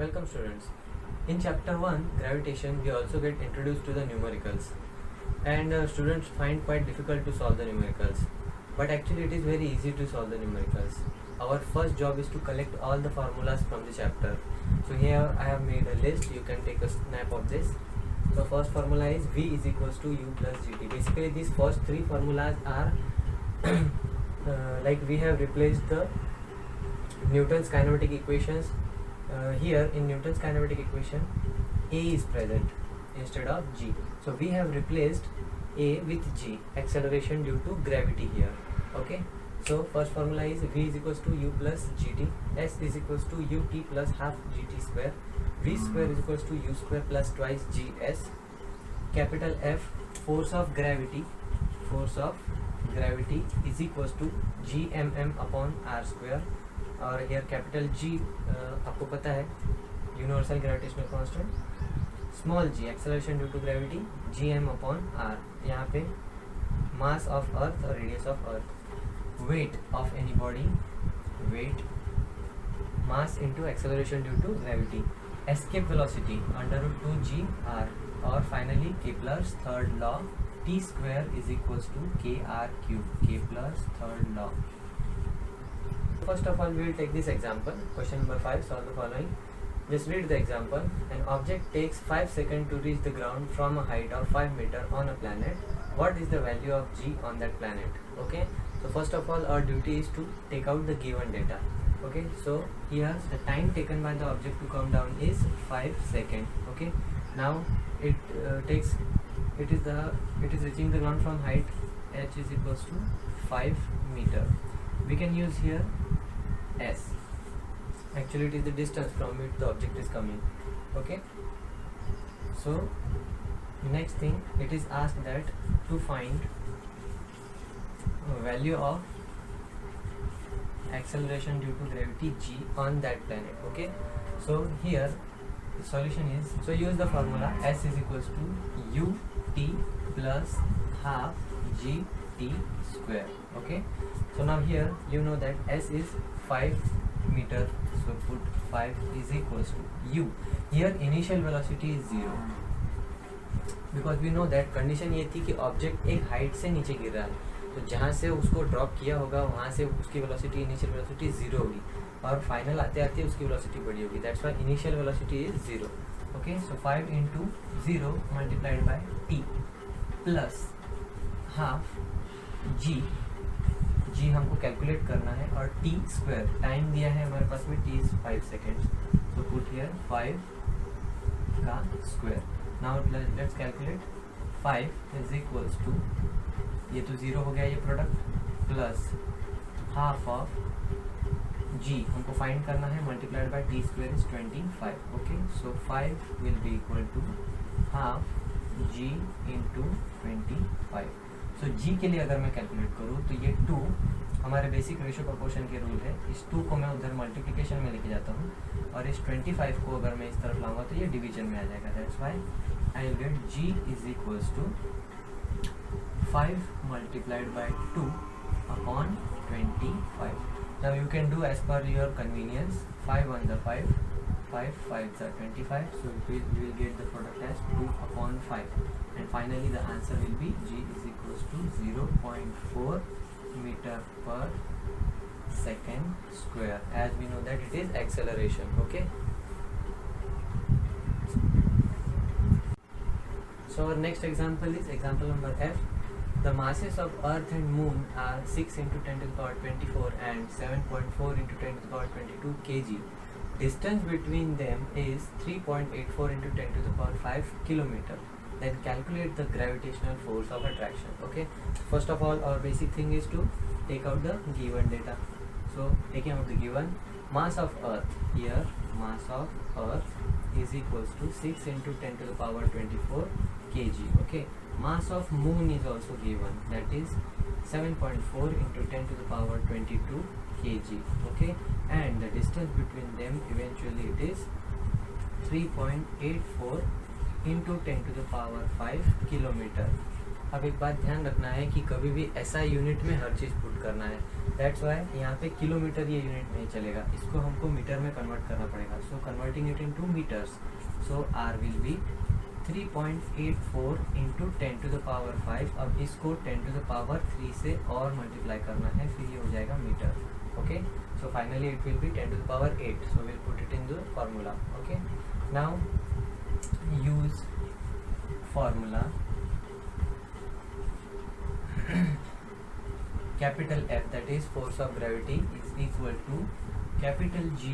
Welcome students. In chapter 1 gravitation we also get introduced to the numericals and students find quite difficult to solve the numericals, but actually it is very easy to solve the numericals. Our first job is to collect all the formulas from the chapter. So here I have made a list, you can take a snap of this. So first formula is V is equals to U plus GT. Basically these first three formulas are like we have replaced the Newton's kinematic equations. Here in Newton's kinematic equation A is present instead of G, so we have replaced A with G, acceleration due to gravity here. Okay, so first formula is V is equals to U plus GT, S is equals to UT plus half GT square, V square is equals to U square plus twice GS, capital F force of gravity is equals to GMM upon R square, और here capital G आपको पता है universal gravitational constant, small g acceleration due to gravity gm upon r, यहाँ पे mass of earth और radius of earth, weight of any body, weight mass into acceleration due to gravity, escape velocity √2gr, और finally Kepler's third law t square is equals to kr cube, Kepler's third law. First of all, we will take this example. Question number 5. Solve the following. Just read the example. An object takes 5 seconds to reach the ground from a height of 5 meters on a planet. What is the value of g on that planet? Okay. So first of all, our duty is to take out the given data. Okay. So here the time taken by the object to come down is 5 seconds. Okay. Now it is reaching the ground from height h is equals to 5 meter. We can use here s. Actually it is the distance from which the object is coming. Okay, so next thing it is asked that to find value of acceleration due to gravity g on that planet. Okay, so here the solution is, so use the formula s is equals to ut plus half gt square. Okay, so now here you know that s is 5 meter, so put 5 is equals to u. Here initial velocity is 0 because we know that condition ये थी कि object एक height से नीचे गिर रहा है, तो जहाँ से उसको ड्रॉप किया होगा वहाँ से उसकी वेलोसिटी इनिशियल वेलोसिटी 0 होगी और फाइनल आते आते उसकी वेलोसिटी बड़ी होगी. That's why initial velocity is 0. Okay, so 5 into 0 multiplied by t plus half g हमको कैलकुलेट करना है और t स्क्वायर टाइम दिया है हमारे पास में, t is 5 seconds, so put here 5 का square. Now let's calculate. 5 is equals to, ये तो 0 हो गया ये product, plus half of g हमको फाइंड करना है, multiplied by t square is 25. Okay, so 5 will be equal to half g into 25. सो g के लिए अगर मैं कैलकुलेट करूँ तो ये 2 हमारे बेसिक रेशियो प्रोपोर्शन के रूल है, इस 2 को मैं उधर मल्टीप्लिकेशन में लेके जाता हूँ और इस 25 को अगर मैं इस तरफ लाऊंगा तो ये डिवीजन में आ जाएगा. That's why I will get g is equals to 5 multiplied by 2 upon 25. Now you can do as per your convenience. 5 1 the 5, 5 5 25, so we will get the product as 2 upon 5, and finally the answer will be g is equals to 0.4 meter per second square, as we know that it is acceleration. Okay, so our next example is example number F. The masses of Earth and Moon are 6 into 10 to the power 24 and 7.4 into 10 to the power 22 kg. Distance between them is 3.84 into 10 to the power 5 kilometer. Then calculate the gravitational force of attraction. Okay, first of all our basic thing is to take out the given data. So taking out the given mass of Earth, here mass of Earth is equals to 6 into 10 to the power 24 kg. Okay, mass of Moon is also given, that is 7.4 into 10 to the power 22 kg. Okay, and the distance between them eventually it is 3.84 into 10 to the power 5 kilometer. अब एक बात ध्यान रखना है कि कभी भी SI unit में हर चीज़ पुट करना है, दैट्स वाई यहाँ पे किलोमीटर ये यूनिट नहीं चलेगा, इसको हमको मीटर में कन्वर्ट करना पड़ेगा. So converting it into meters, so R will be 3.84 into 10 to the power 5. अब इसको 10 to the power 3 से और मल्टीप्लाई करना है, फिर ये हो जाएगा meter. Okay, so finally it will be 10 to the power 8. So will put it in the formula. Okay, now use formula capital F, that is force of gravity, is equal to capital G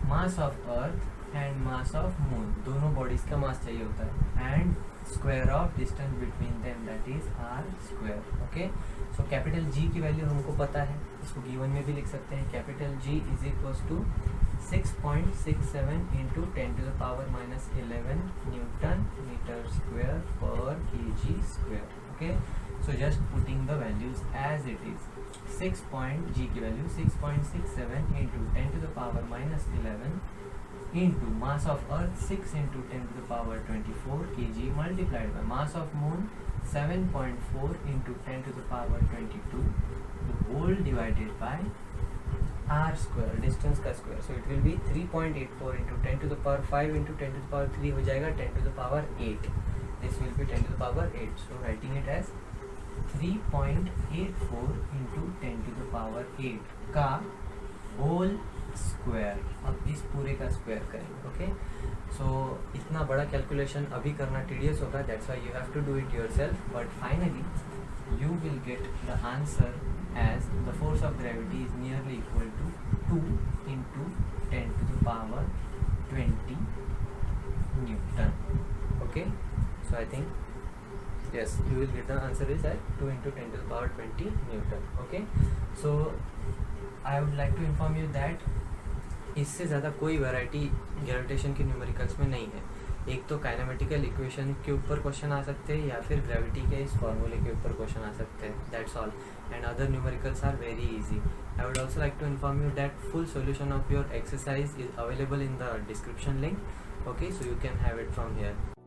mass of earth and mass of moon. दोनों bodies का mass चाहिए होता है, and square of distance between them, that is r square. Okay, so capital G की value हमको पता है, इसको given में भी लिख सकते हैं. capital G is equals to 6.67 into 10 to the power minus 11 Newton meter square per kg square. Okay, so just putting the values as it is. G की value 6.67 into 10 to the power minus 11 into mass of earth 6 into 10 to the power 24 kg multiplied by mass of moon 7.4 into 10 to the power 22 the whole divided by r square, distance का square. So it will be 3.84 into 10 to the power 5 into 10 to the power 3 हो जाएगा 10 to the power 8. This will be 10 to the power 8. So writing it as 3.84 into 10 to the power 8 का whole square. अब इस पूरे का square करेंगे. Okay, सो इतना बड़ा कैलकुलेशन अभी करना टीडियस होगा, that's why you have to do it yourself. But finally you will get the answer as the force of gravity is nearly equal to 2 into 10 to the power 20 Newton. Okay, so I think yes, you will get the answer is at 2 into 10 to the power 20 Newton. Okay, so I would like to inform you that इससे ज़्यादा कोई variety gravitation के numericals में नहीं है. एक तो kinematical equation के ऊपर क्वेश्चन आ सकते हैं या फिर ग्रेविटी के इस फॉर्मूले के ऊपर क्वेश्चन आ सकते हैं. That's all, and other numericals are very easy. I would also like to inform you that full solution of your exercise is available in the description link. Okay, so you can have it from here.